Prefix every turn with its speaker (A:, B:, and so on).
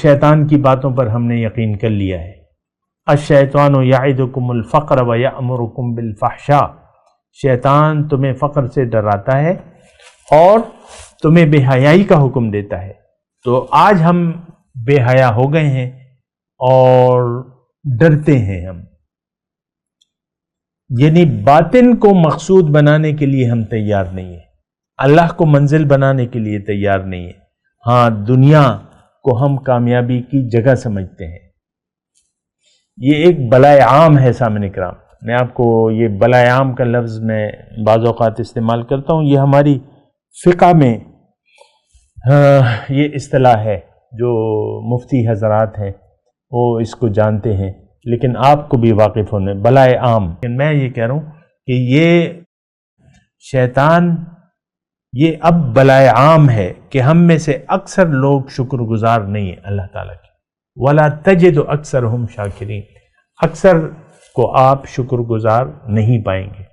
A: شیطان کی باتوں پر ہم نے یقین کر لیا ہے۔ الشیطان یعدکم الفقر ویأمرکم بالفحشاء، شیطان تمہیں فقر سے ڈراتا ہے اور تمہیں بے حیائی کا حکم دیتا ہے۔ تو آج ہم بے حیا ہو گئے ہیں اور ڈرتے ہیں ہم، یعنی باطن کو مقصود بنانے کے لیے ہم تیار نہیں ہیں، اللہ کو منزل بنانے کے لیے تیار نہیں ہیں۔ ہاں، دنیا کو ہم کامیابی کی جگہ سمجھتے ہیں۔ یہ ایک بلائے عام ہے سامعین کرام۔ میں آپ کو یہ بلائے عام کا لفظ میں بعض اوقات استعمال کرتا ہوں، یہ ہماری فقہ میں یہ اصطلاح ہے، جو مفتی حضرات ہیں وہ اس کو جانتے ہیں، لیکن آپ کو بھی واقف ہونے بلائے عام۔ لیکن میں یہ کہہ رہا ہوں کہ یہ شیطان یہ اب بلائے عام ہے کہ ہم میں سے اکثر لوگ شکر گزار نہیں ہیں اللہ تعالیٰ کی۔ وَلَا تَجِدُ أَكْثَرَهُمْ شَاكِرِينَ، اکثر کو آپ شکر گزار نہیں پائیں گے۔